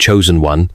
Chosen one,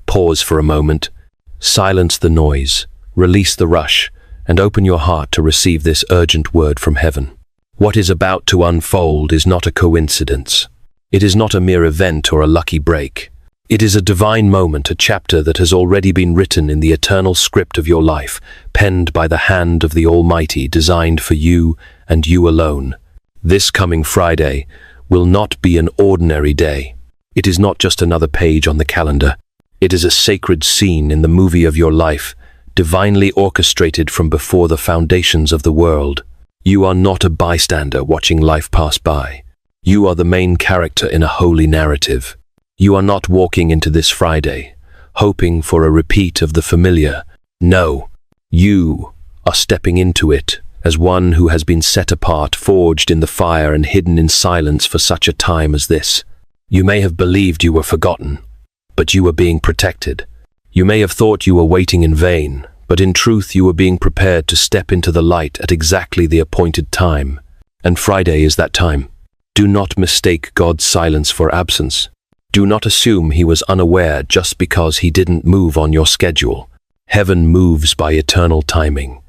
pause for a moment, silence the noise, release the rush, and open your heart to receive this urgent word from heaven. What is about to unfold is not a coincidence. It is not a mere event or a lucky break. It is a divine moment, a chapter that has already been written in the eternal script of your life, penned by the hand of the Almighty, designed for you and you alone. This coming Friday will not be an ordinary day. It is not just another page on the calendar. It is a sacred scene in the movie of your life, divinely orchestrated from before the foundations of the world. You are not a bystander watching life pass by. You are the main character in a holy narrative. You are not walking into this Friday, hoping for a repeat of the familiar. No, you are stepping into it as one who has been set apart, forged in the fire and hidden in silence for such a time as this. You may have believed you were forgotten, but you were being protected. You may have thought you were waiting in vain, but in truth you were being prepared to step into the light at exactly the appointed time. And Friday is that time. Do not mistake God's silence for absence. Do not assume he was unaware just because he didn't move on your schedule. Heaven moves by eternal timing.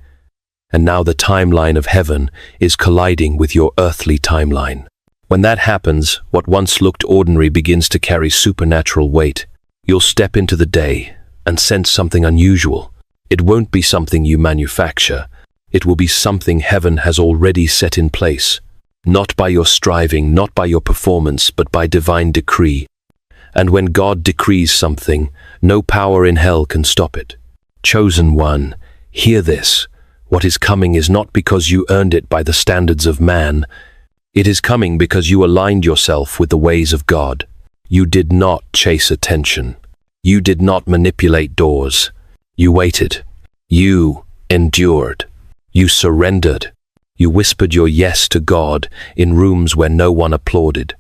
And now the timeline of heaven is colliding with your earthly timeline. When that happens, what once looked ordinary begins to carry supernatural weight. You'll step into the day and sense something unusual. It won't be something you manufacture. It will be something heaven has already set in place. Not by your striving, not by your performance, but by divine decree. And when God decrees something, no power in hell can stop it. Chosen one, hear this. What is coming is not because you earned it by the standards of man. It is coming because you aligned yourself with the ways of God. You did not chase attention. You did not manipulate doors. You waited. You endured. You surrendered. You whispered your yes to God in rooms where no one applauded.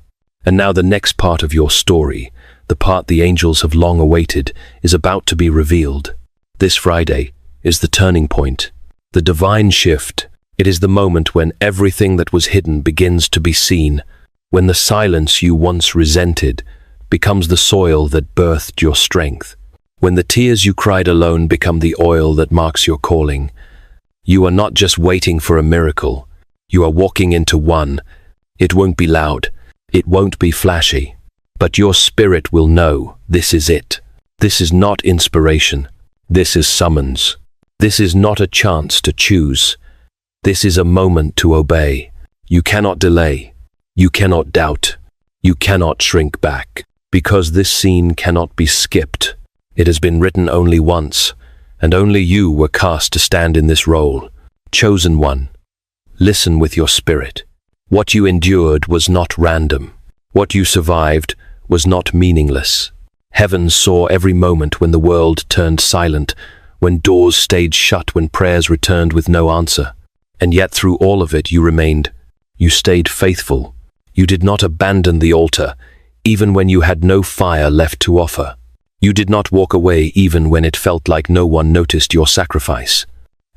And now the next part of your story, the part the angels have long awaited, is about to be revealed. This Friday is the turning point, the divine shift. It is the moment when everything that was hidden begins to be seen, when the silence you once resented becomes the soil that birthed your strength, when the tears you cried alone become the oil that marks your calling. You are not just waiting for a miracle, you are walking into one. It won't be loud, it won't be flashy, but your spirit will know this is it. This is not inspiration, this is summons. This is not a chance to choose. This is a moment to obey. You cannot delay. You cannot doubt. You cannot shrink back. Because this scene cannot be skipped. It has been written only once, and only you were cast to stand in this role. Chosen one, listen with your spirit. What you endured was not random. What you survived was not meaningless. Heaven saw every moment when the world turned silent, when doors stayed shut, when prayers returned with no answer. And yet through all of it you remained. You stayed faithful. You did not abandon the altar, even when you had no fire left to offer. You did not walk away even when it felt like no one noticed your sacrifice.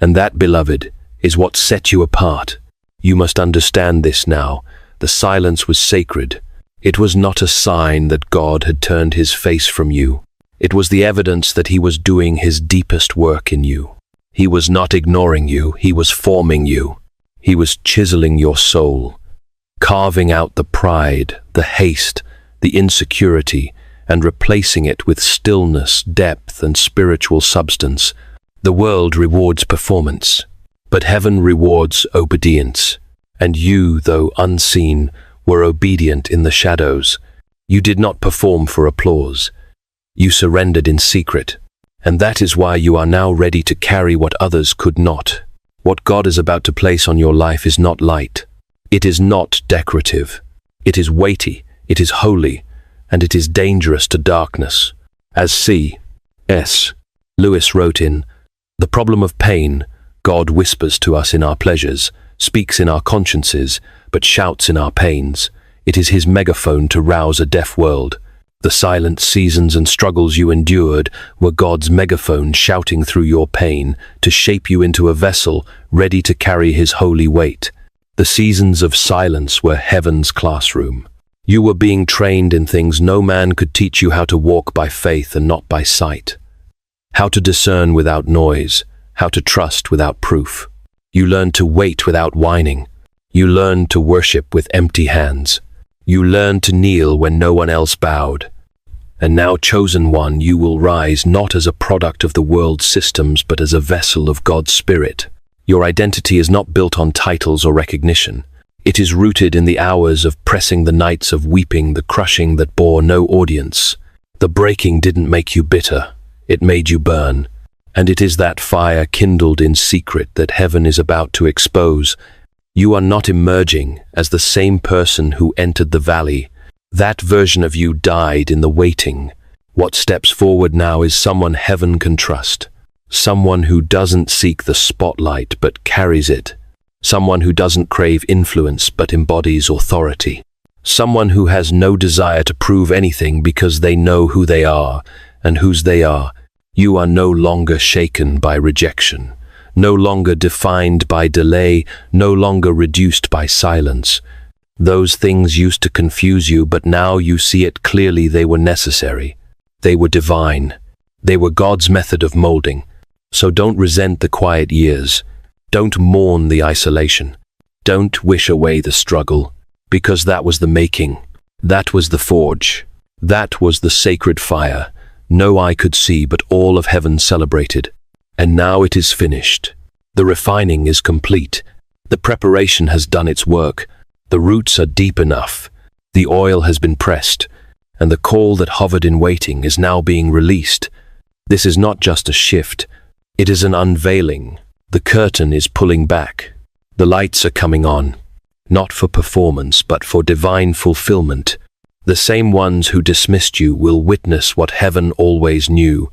And that, beloved, is what set you apart. You must understand this now. The silence was sacred. It was not a sign that God had turned his face from you. It was the evidence that he was doing his deepest work in you. He was not ignoring you, he was forming you. He was chiseling your soul, carving out the pride, the haste, the insecurity, and replacing it with stillness, depth, and spiritual substance. The world rewards performance, but heaven rewards obedience. And you, though unseen, were obedient in the shadows. You did not perform for applause. You surrendered in secret. And that is why you are now ready to carry what others could not. What God is about to place on your life is not light. It is not decorative. It is weighty, it is holy, and it is dangerous to darkness. As C.S. Lewis wrote in The Problem of Pain, God whispers to us in our pleasures, speaks in our consciences, but shouts in our pains. It is his megaphone to rouse a deaf world. The silent seasons and struggles you endured were God's megaphone shouting through your pain to shape you into a vessel ready to carry his holy weight. The seasons of silence were heaven's classroom. You were being trained in things no man could teach you: how to walk by faith and not by sight, how to discern without noise, how to trust without proof. You learned to wait without whining. You learned to worship with empty hands. You learned to kneel when no one else bowed. And now, chosen one, you will rise not as a product of the world's systems, but as a vessel of God's Spirit. Your identity is not built on titles or recognition. It is rooted in the hours of pressing, the nights of weeping, the crushing that bore no audience. The breaking didn't make you bitter, it made you burn. And it is that fire kindled in secret that heaven is about to expose. You are not emerging as the same person who entered the valley. That version of you died in the waiting. What steps forward now is someone heaven can trust. Someone who doesn't seek the spotlight but carries it. Someone who doesn't crave influence but embodies authority. Someone who has no desire to prove anything because they know who they are and whose they are. You are no longer shaken by rejection, no longer defined by delay, no longer reduced by silence. Those things used to confuse you, but now you see it clearly. They were necessary. They were divine. They were God's method of molding. So don't resent the quiet years. Don't mourn the isolation. Don't wish away the struggle, because that was the making. That was the forge. That was the sacred fire. No eye could see, but all of heaven celebrated. And now it is finished. The refining is complete. The preparation has done its work. The roots are deep enough. The oil has been pressed, and the call that hovered in waiting is now being released. This is not just a shift. It is an unveiling. The curtain is pulling back. The lights are coming on, not for performance, but for divine fulfillment. The same ones who dismissed you will witness what heaven always knew.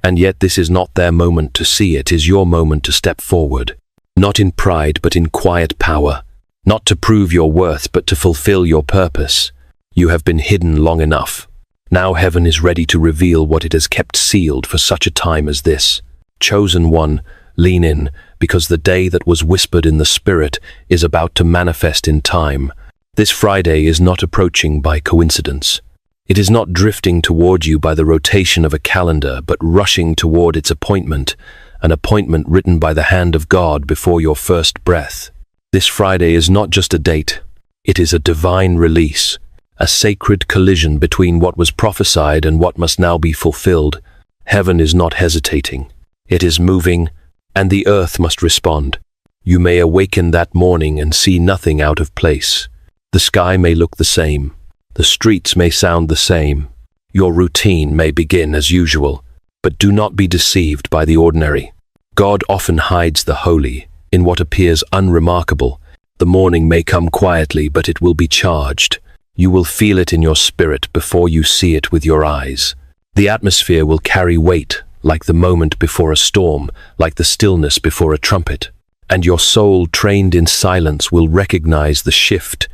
And yet this is not their moment to see. It is your moment to step forward, not in pride, but in quiet power. Not to prove your worth, but to fulfill your purpose. You have been hidden long enough. Now heaven is ready to reveal what it has kept sealed for such a time as this. Chosen one, lean in, because the day that was whispered in the Spirit is about to manifest in time. This Friday is not approaching by coincidence. It is not drifting toward you by the rotation of a calendar, but rushing toward its appointment, an appointment written by the hand of God before your first breath. This Friday is not just a date, it is a divine release, a sacred collision between what was prophesied and what must now be fulfilled. Heaven is not hesitating, it is moving, and the earth must respond. You may awaken that morning and see nothing out of place. The sky may look the same, the streets may sound the same, your routine may begin as usual, but do not be deceived by the ordinary. God often hides the holy in what appears unremarkable. The morning may come quietly, but it will be charged. You will feel it in your spirit before you see it with your eyes. The atmosphere will carry weight, like the moment before a storm, like the stillness before a trumpet. And your soul, trained in silence, will recognize the shift.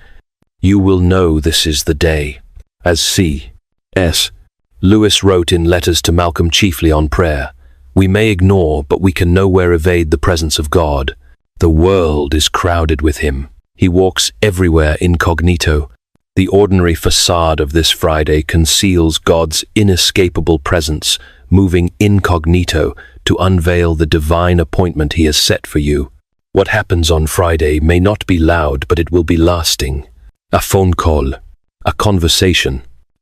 You will know this is the day. As C.S. Lewis wrote in Letters to Malcolm, chiefly on prayer, we may ignore, but we can nowhere evade the presence of God. The world is crowded with him. He walks everywhere incognito. The ordinary facade of this Friday conceals God's inescapable presence, moving incognito to unveil the divine appointment he has set for you. What happens on Friday may not be loud, but it will be lasting. A phone call, a conversation,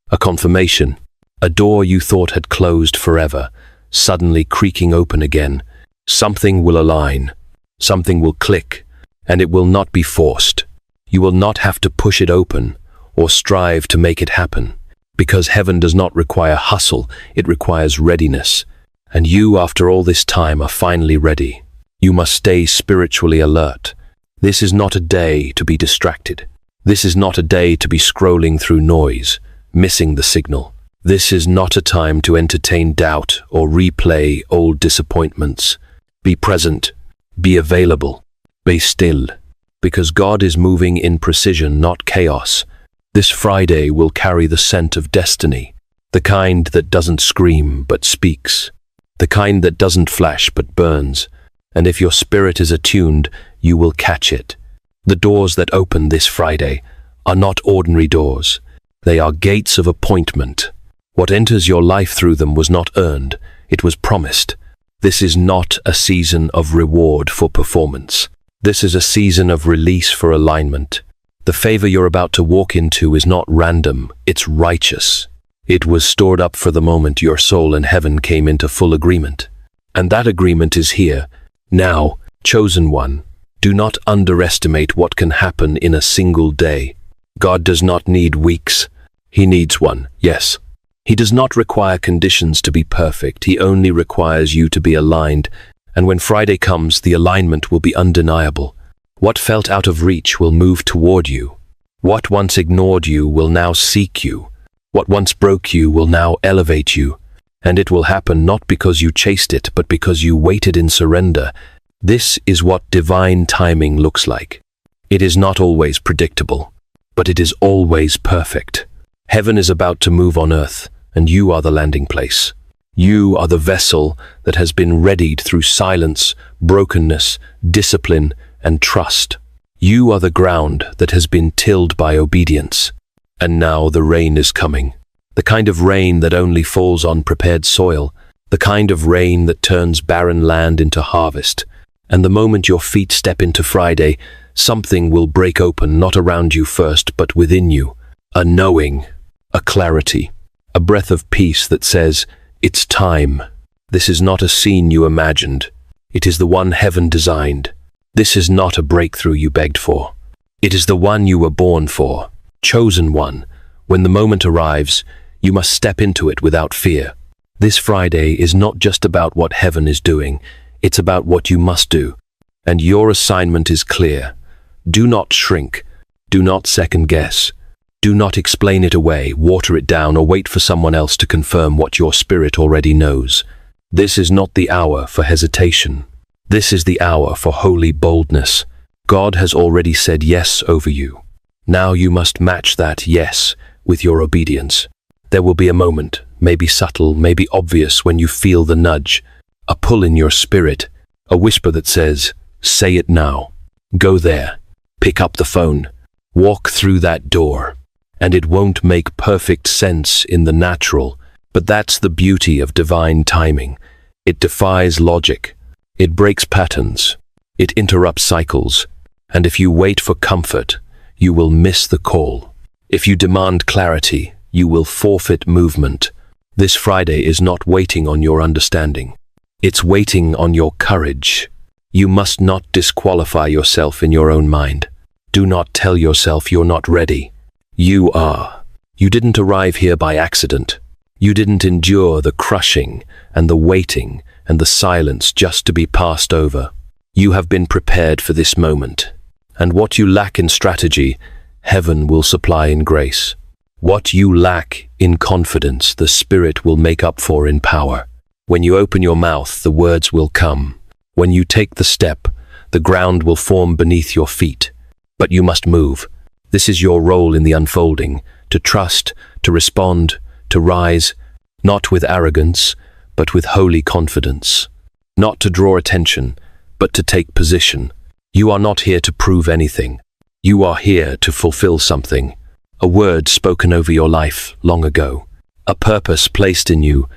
a confirmation, a door you thought had closed forever, suddenly creaking open again. Something will align. Something will click, and it will not be forced. You will not have to push it open or strive to make it happen, because heaven does not require hustle, it requires readiness. And you, after all this time, are finally ready. You must stay spiritually alert. This is not a day to be distracted. This is not a day to be scrolling through noise, missing the signal. This is not a time to entertain doubt or replay old disappointments. Be present. Be available. Be still. Because God is moving in precision, not chaos. This Friday will carry the scent of destiny. The kind that doesn't scream but speaks. The kind that doesn't flash but burns. And if your spirit is attuned, you will catch it. The doors that open this Friday are not ordinary doors. They are gates of appointment. What enters your life through them was not earned, it was promised. This is not a season of reward for performance. This is a season of release for alignment. The favor you're about to walk into is not random, it's righteous. It was stored up for the moment your soul and heaven came into full agreement. And that agreement is here, now, chosen one. Do not underestimate what can happen in a single day. God does not need weeks. He needs one, yes. He does not require conditions to be perfect. He only requires you to be aligned. And when Friday comes, the alignment will be undeniable. What felt out of reach will move toward you. What once ignored you will now seek you. What once broke you will now elevate you. And it will happen not because you chased it, but because you waited in surrender. This is what divine timing looks like. It is not always predictable, but it is always perfect. Heaven is about to move on earth, and you are the landing place. You are the vessel that has been readied through silence, brokenness, discipline, and trust. You are the ground that has been tilled by obedience. And now the rain is coming. The kind of rain that only falls on prepared soil. The kind of rain that turns barren land into harvest. And the moment your feet step into Friday, something will break open, not around you first, but within you. A knowing, a clarity, a breath of peace that says, it's time. This is not a scene you imagined. It is the one heaven designed. This is not a breakthrough you begged for. It is the one you were born for, chosen one. When the moment arrives, you must step into it without fear. This Friday is not just about what heaven is doing, it's about what you must do. And your assignment is clear. Do not shrink. Do not second guess. Do not explain it away, water it down, or wait for someone else to confirm what your spirit already knows. This is not the hour for hesitation. This is the hour for holy boldness. God has already said yes over you. Now you must match that yes with your obedience. There will be a moment, maybe subtle, maybe obvious, when you feel the nudge, a pull in your spirit, a whisper that says, say it now. Go there. Pick up the phone. Walk through that door. And it won't make perfect sense in the natural, but that's the beauty of divine timing. It defies logic. It breaks patterns. It interrupts cycles. And if you wait for comfort, you will miss the call. If you demand clarity, you will forfeit movement. This Friday is not waiting on your understanding. It's waiting on your courage. You must not disqualify yourself in your own mind. Do not tell yourself you're not ready. You are. You didn't arrive here by accident. You didn't endure the crushing and the waiting and the silence just to be passed over. You have been prepared for this moment. And what you lack in strategy, heaven will supply in grace. What you lack in confidence, the Spirit will make up for in power. When you open your mouth, the words will come. When you take the step, the ground will form beneath your feet. But you must move. This is your role in the unfolding, to trust, to respond, to rise, not with arrogance, but with holy confidence. Not to draw attention, but to take position. You are not here to prove anything. You are here to fulfill something. A word spoken over your life long ago. A purpose placed in you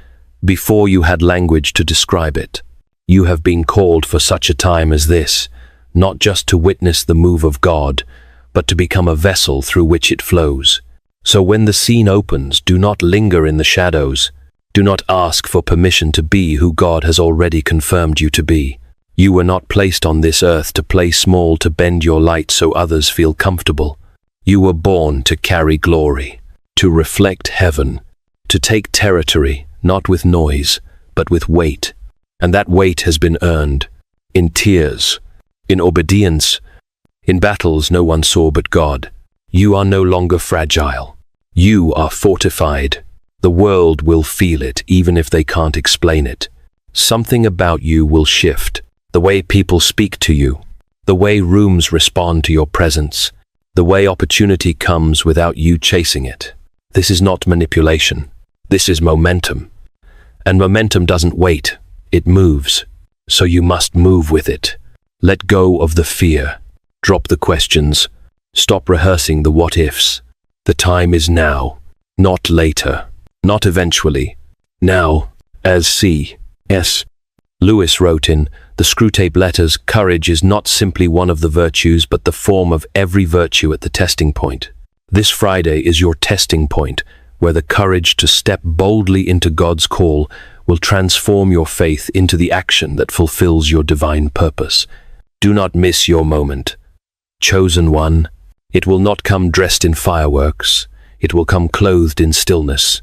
before you had language to describe it. You have been called for such a time as this, not just to witness the move of God, but to become a vessel through which it flows. So when the scene opens, do not linger in the shadows. Do not ask for permission to be who God has already confirmed you to be. You were not placed on this earth to play small, to bend your light so others feel comfortable. You were born to carry glory, to reflect heaven, to take territory, not with noise, but with weight. And that weight has been earned in tears, in obedience, in battles no one saw but God. You are no longer fragile. You are fortified. The world will feel it, even if they can't explain it. Something about you will shift. The way people speak to you, the way rooms respond to your presence, the way opportunity comes without you chasing it. This is not manipulation. This is momentum. And momentum doesn't wait. It moves. So you must move with it. Let go of the fear. Drop the questions. Stop rehearsing the what-ifs. The time is now, not later, not eventually. Now, as C.S. Lewis wrote in the Screwtape Letters, courage is not simply one of the virtues, but the form of every virtue at the testing point. This Friday is your testing point, where the courage to step boldly into God's call will transform your faith into the action that fulfills your divine purpose. Do not miss your moment. Chosen one, it will not come dressed in fireworks. It will come clothed in stillness,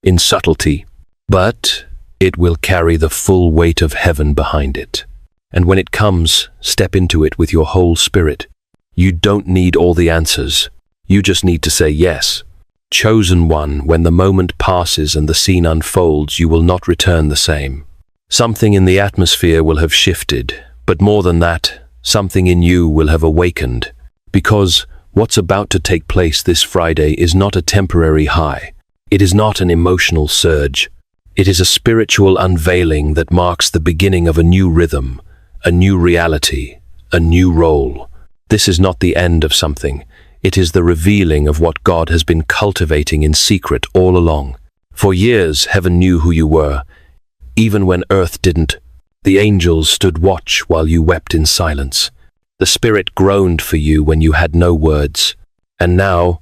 in subtlety, but it will carry the full weight of heaven behind it. And when it comes, step into it with your whole spirit. You don't need all the answers. You just need to say yes. Chosen one, when the moment passes and the scene unfolds, you will not return the same. Something in the atmosphere will have shifted, but more than that, something in you will have awakened. Because what's about to take place this Friday is not a temporary high. It is not an emotional surge. It is a spiritual unveiling that marks the beginning of a new rhythm, a new reality, a new role. This is not the end of something. It is the revealing of what God has been cultivating in secret all along. For years, heaven knew who you were. Even when earth didn't, the angels stood watch while you wept in silence. The Spirit groaned for you when you had no words. And now,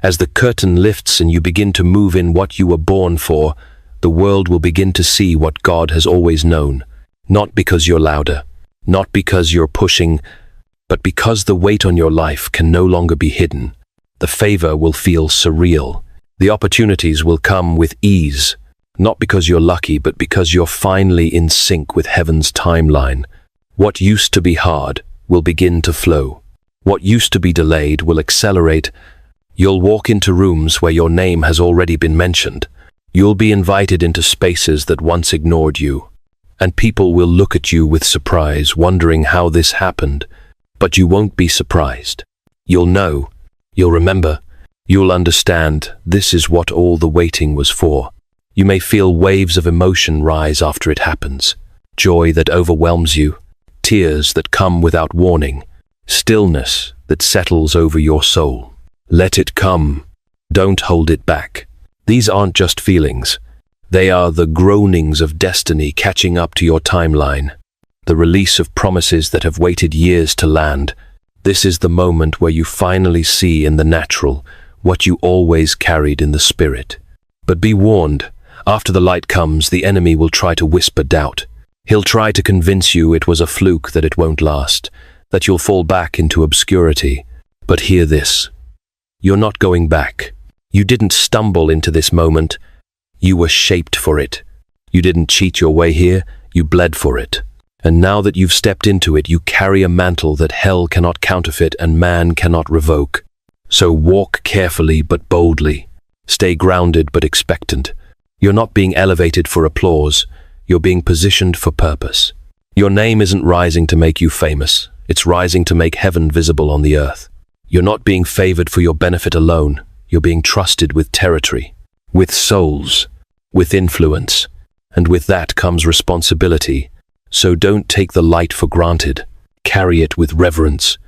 as the curtain lifts and you begin to move in what you were born for, the world will begin to see what God has always known. Not because you're louder, not because you're pushing, but because the weight on your life can no longer be hidden. The favor will feel surreal. The opportunities will come with ease, not because you're lucky, but because you're finally in sync with heaven's timeline. What used to be hard will begin to flow. What used to be delayed will accelerate. You'll walk into rooms where your name has already been mentioned. You'll be invited into spaces that once ignored you. And people will look at you with surprise, wondering how this happened. But you won't be surprised. You'll know, you'll remember, you'll understand this is what all the waiting was for. You may feel waves of emotion rise after it happens. Joy that overwhelms you, tears that come without warning, stillness that settles over your soul. Let it come. Don't hold it back. These aren't just feelings. They are the groanings of destiny catching up to your timeline. The release of promises that have waited years to land. This is the moment where you finally see in the natural what you always carried in the spirit. But be warned, after the light comes, the enemy will try to whisper doubt. He'll try to convince you it was a fluke, that it won't last, that you'll fall back into obscurity. But hear this. You're not going back. You didn't stumble into this moment. You were shaped for it. You didn't cheat your way here. You bled for it. And now that you've stepped into it, you carry a mantle that hell cannot counterfeit and man cannot revoke. So walk carefully but boldly. Stay grounded but expectant. You're not being elevated for applause. You're being positioned for purpose. Your name isn't rising to make you famous. It's rising to make heaven visible on the earth. You're not being favored for your benefit alone. You're being trusted with territory, with souls, with influence. And with that comes responsibility. So don't take the light for granted. Carry it with reverence.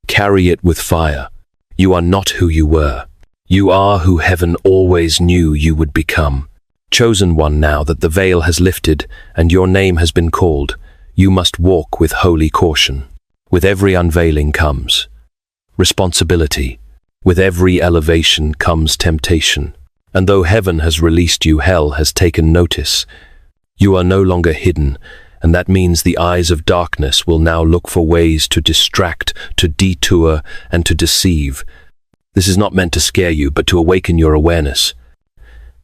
Carry it with fire. You are not who you were. You are who heaven always knew you would become. Chosen one, now that the veil has lifted and your name has been called, you must walk with holy caution. With every unveiling comes responsibility. With every elevation comes temptation. And though heaven has released you, hell has taken notice. You are no longer hidden, and that means the eyes of darkness will now look for ways to distract, to detour, and to deceive. This is not meant to scare you, but to awaken your awareness.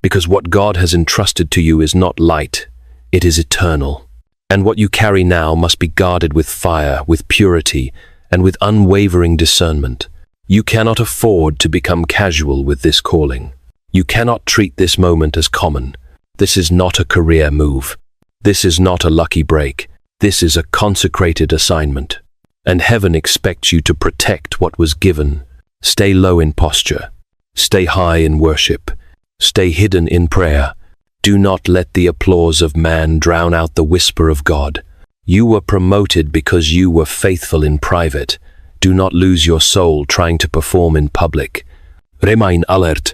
Because what God has entrusted to you is not light, it is eternal. And what you carry now must be guarded with fire, with purity, and with unwavering discernment. You cannot afford to become casual with this calling. You cannot treat this moment as common. This is not a career move. This is not a lucky break. This is a consecrated assignment. And heaven expects you to protect what was given. Stay low in posture. Stay high in worship. Stay hidden in prayer. Do not let the applause of man drown out the whisper of God. You were promoted because you were faithful in private. Do not lose your soul trying to perform in public. Remain alert.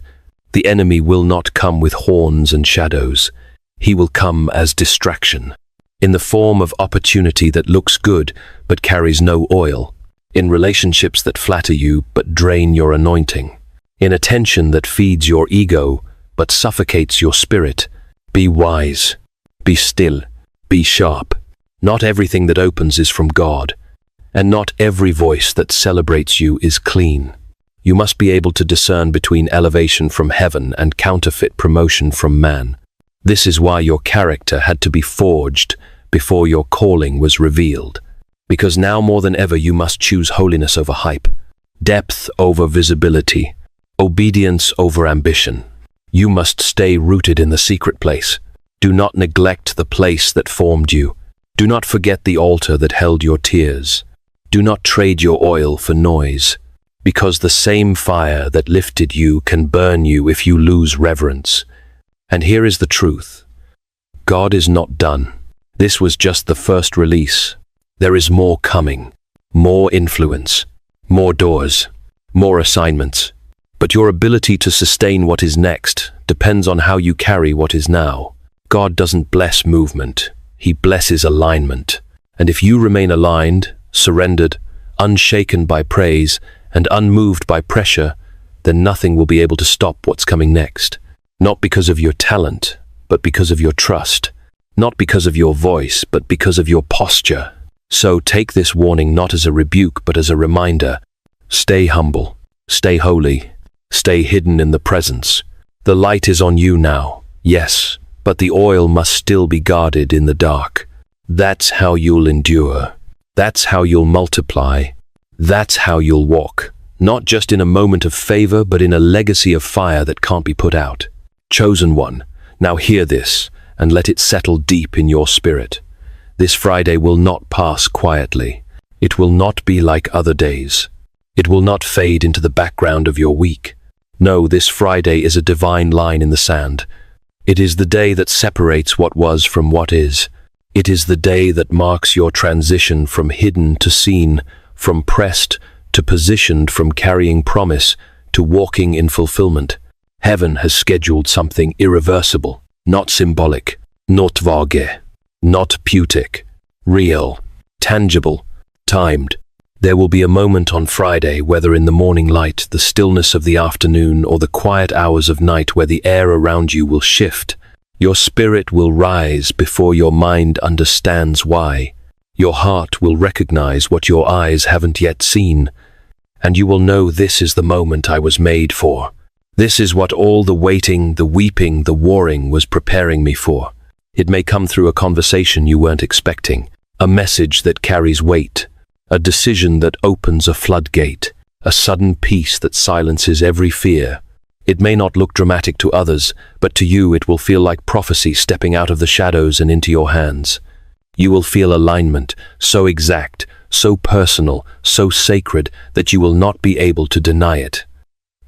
The enemy will not come with horns and shadows. He will come as distraction, in the form of opportunity that looks good but carries no oil, in relationships that flatter you but drain your anointing, in attention that feeds your ego but suffocates your spirit. Be wise, be still, be sharp. Not everything that opens is from God, and not every voice that celebrates you is clean. You must be able to discern between elevation from heaven and counterfeit promotion from man. This is why your character had to be forged before your calling was revealed. Because now more than ever you must choose holiness over hype, depth over visibility, obedience over ambition. You must stay rooted in the secret place. Do not neglect the place that formed you. Do not forget the altar that held your tears. Do not trade your oil for noise, because the same fire that lifted you can burn you if you lose reverence. And here is the truth. God is not done. This was just the first release. There is more coming, more influence, more doors, more assignments. But your ability to sustain what is next depends on how you carry what is now. God doesn't bless movement. He blesses alignment. And if you remain aligned, surrendered, unshaken by praise, and unmoved by pressure, then nothing will be able to stop what's coming next. Not because of your talent, but because of your trust. Not because of your voice, but because of your posture. So take this warning not as a rebuke, but as a reminder. Stay humble, stay holy, stay hidden in the presence. The light is on you now, yes, but the oil must still be guarded in the dark. That's how you'll endure. That's how you'll multiply. That's how you'll walk, not just in a moment of favor, but in a legacy of fire that can't be put out. Chosen one, now hear this, and let it settle deep in your spirit. This Friday will not pass quietly. It will not be like other days. It will not fade into the background of your week. No, this Friday is a divine line in the sand. It is the day that separates what was from what is. It is the day that marks your transition from hidden to seen, from pressed to positioned, from carrying promise to walking in fulfillment. Heaven has scheduled something irreversible, not symbolic, not vague, not putic, real, tangible, timed. There will be a moment on Friday, whether in the morning light, the stillness of the afternoon, or the quiet hours of night, where the air around you will shift. Your spirit will rise before your mind understands why. Your heart will recognize what your eyes haven't yet seen, and you will know this is the moment I was made for. This is what all the waiting, the weeping, the warring was preparing me for. It may come through a conversation you weren't expecting, a message that carries weight, a decision that opens a floodgate, a sudden peace that silences every fear. It may not look dramatic to others, but to you it will feel like prophecy stepping out of the shadows and into your hands. You will feel alignment, so exact, so personal, so sacred, that you will not be able to deny it.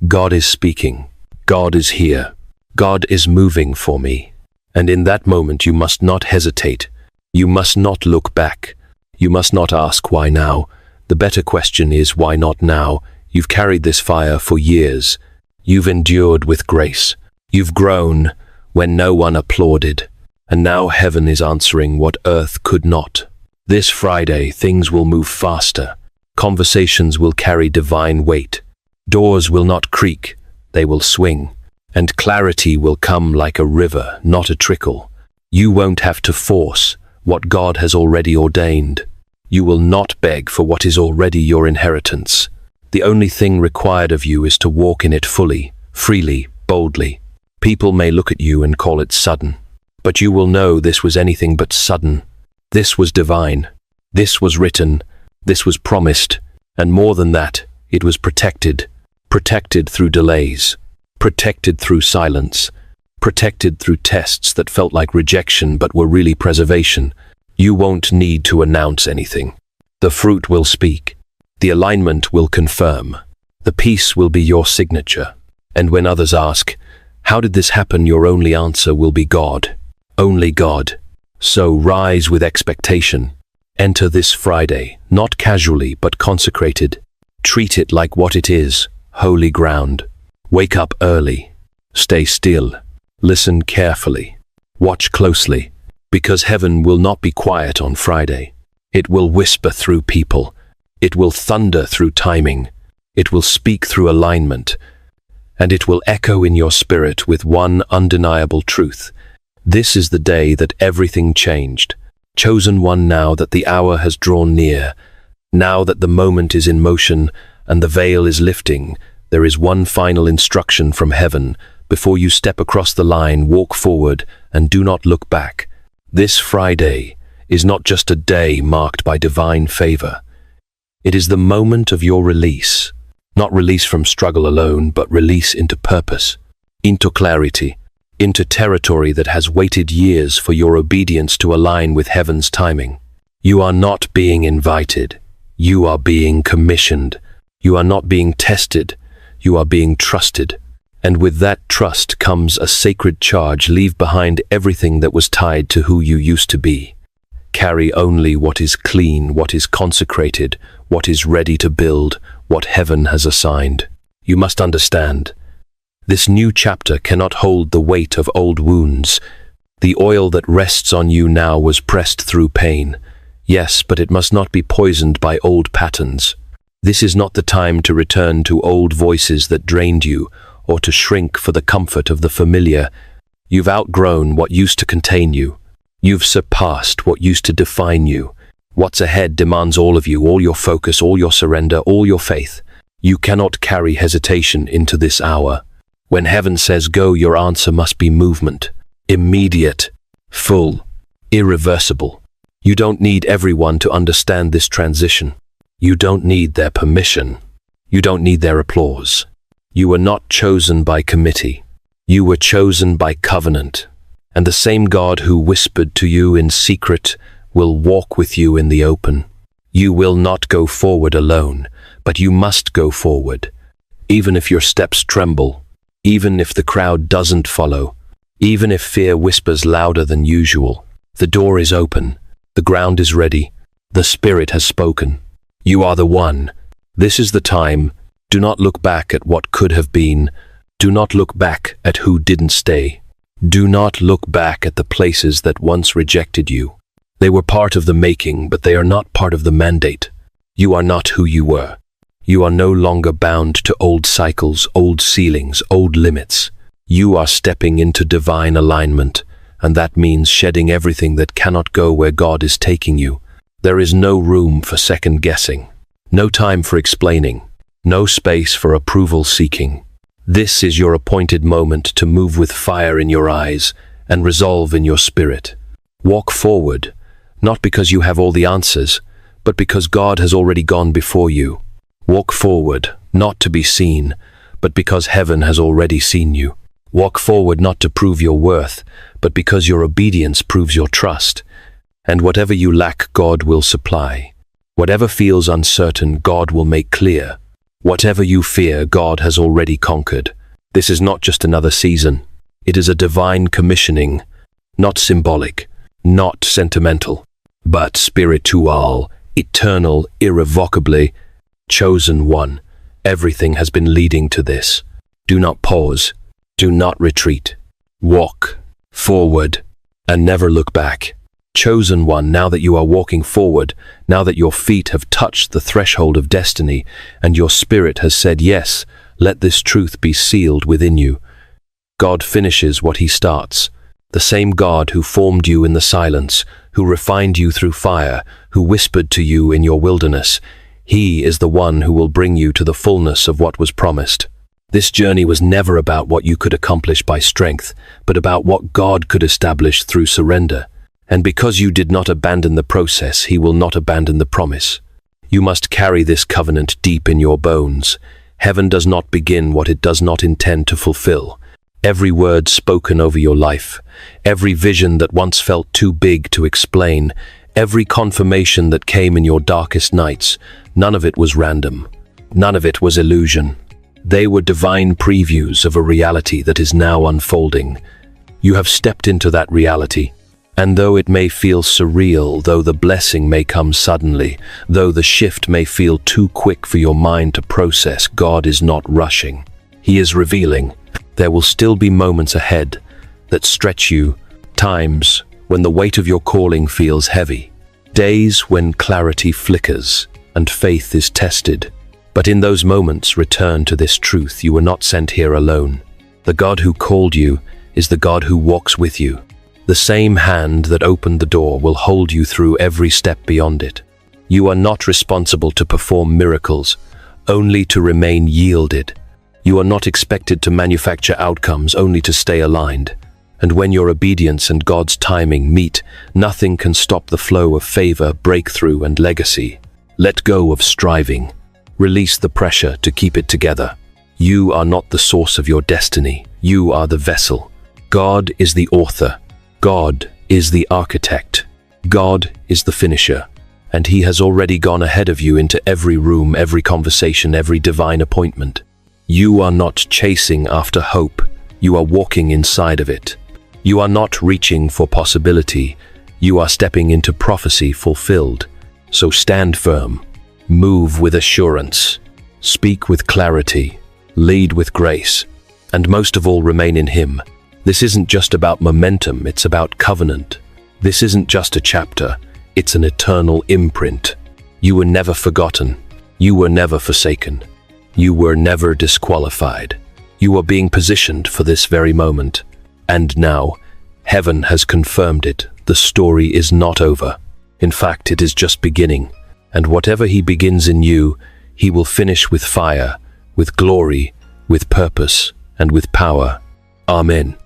God is speaking. God is here. God is moving for me. And in that moment you must not hesitate. You must not look back. You must not ask why now. The better question is why not now? You've carried this fire for years. You've endured with grace. You've grown when no one applauded. And now heaven is answering what earth could not. This Friday, things will move faster. Conversations will carry divine weight. Doors will not creak, they will swing. And clarity will come like a river, not a trickle. You won't have to force what God has already ordained. You will not beg for what is already your inheritance. The only thing required of you is to walk in it fully, freely, boldly. People may look at you and call it sudden, but you will know this was anything but sudden. This was divine. This was written. This was promised. And more than that, it was protected. Protected through delays. Protected through silence. Protected through tests that felt like rejection but were really preservation. You won't need to announce anything. The fruit will speak. The alignment will confirm. The peace will be your signature. And when others ask, how did this happen? Your only answer will be God. Only God. So rise with expectation. Enter this Friday, not casually but consecrated. Treat it like what it is, holy ground. Wake up early. Stay still. Listen carefully. Watch closely, because heaven will not be quiet on Friday. It will whisper through people. It will thunder through timing. It will speak through alignment. And it will echo in your spirit with one undeniable truth. This is the day that everything changed. Chosen one, now that the hour has drawn near, now that the moment is in motion and the veil is lifting, there is one final instruction from heaven. Before you step across the line, walk forward and do not look back. This Friday is not just a day marked by divine favor. It is the moment of your release. Not release from struggle alone, but release into purpose, into clarity, into territory that has waited years for your obedience to align with heaven's timing. You are not being invited. You are being commissioned. You are not being tested. You are being trusted. And with that trust comes a sacred charge. Leave behind everything that was tied to who you used to be. Carry only what is clean, what is consecrated, what is ready to build, what heaven has assigned. You must understand, this new chapter cannot hold the weight of old wounds. The oil that rests on you now was pressed through pain. Yes, but it must not be poisoned by old patterns. This is not the time to return to old voices that drained you, or to shrink for the comfort of the familiar. You've outgrown what used to contain you. You've surpassed what used to define you. What's ahead demands all of you, all your focus, all your surrender, all your faith. You cannot carry hesitation into this hour. When heaven says go, your answer must be movement. Immediate, full, irreversible. You don't need everyone to understand this transition. You don't need their permission. You don't need their applause. You were not chosen by committee. You were chosen by covenant. And the same God who whispered to you in secret will walk with you in the open. You will not go forward alone, but you must go forward. Even if your steps tremble, even if the crowd doesn't follow, even if fear whispers louder than usual, the door is open, the ground is ready, the Spirit has spoken. You are the one. This is the time. Do not look back at what could have been. Do not look back at who didn't stay. Do not look back at the places that once rejected you. They were part of the making, but they are not part of the mandate. You are not who you were. You are no longer bound to old cycles, old ceilings, old limits. You are stepping into divine alignment, and that means shedding everything that cannot go where God is taking you. There is no room for second guessing, no time for explaining, no space for approval seeking. This is your appointed moment to move with fire in your eyes and resolve in your spirit. Walk forward, not because you have all the answers, but because God has already gone before you. Walk forward, not to be seen, but because heaven has already seen you. Walk forward not to prove your worth, but because your obedience proves your trust. And whatever you lack, God will supply. Whatever feels uncertain, God will make clear. Whatever you fear, God has already conquered. This is not just another season. It is a divine commissioning, not symbolic, not sentimental, but spiritual, eternal, irrevocably chosen one. Everything has been leading to this. Do not pause. Do not retreat. Walk forward and never look back. Chosen one, now that you are walking forward, now that your feet have touched the threshold of destiny and your spirit has said yes, let this truth be sealed within you. God finishes what he starts. The same God who formed you in the silence, who refined you through fire, who whispered to you in your wilderness, he is the one who will bring you to the fullness of what was promised. This journey was never about what you could accomplish by strength, but about what God could establish through surrender. And because you did not abandon the process, he will not abandon the promise. You must carry this covenant deep in your bones. Heaven does not begin what it does not intend to fulfill. Every word spoken over your life, every vision that once felt too big to explain, every confirmation that came in your darkest nights, none of it was random. None of it was illusion. They were divine previews of a reality that is now unfolding. You have stepped into that reality. And though it may feel surreal, though the blessing may come suddenly, though the shift may feel too quick for your mind to process, God is not rushing. He is revealing. There will still be moments ahead that stretch you, times when the weight of your calling feels heavy, days when clarity flickers and faith is tested. But in those moments, return to this truth: you were not sent here alone. The God who called you is the God who walks with you. The same hand that opened the door will hold you through every step beyond it. You are not responsible to perform miracles, only to remain yielded. You are not expected to manufacture outcomes, only to stay aligned. And when your obedience and God's timing meet, nothing can stop the flow of favor, breakthrough, and legacy. Let go of striving. Release the pressure to keep it together. You are not the source of your destiny. You are the vessel. God is the author. God is the architect. God is the finisher. And He has already gone ahead of you into every room, every conversation, every divine appointment. You are not chasing after hope. You are walking inside of it. You are not reaching for possibility. You are stepping into prophecy fulfilled. So stand firm. Move with assurance. Speak with clarity. Lead with grace. And most of all, remain in Him. This isn't just about momentum, it's about covenant. This isn't just a chapter, it's an eternal imprint. You were never forgotten. You were never forsaken. You were never disqualified. You are being positioned for this very moment. And now, heaven has confirmed it. The story is not over. In fact, it is just beginning. And whatever He begins in you, He will finish with fire, with glory, with purpose, and with power. Amen.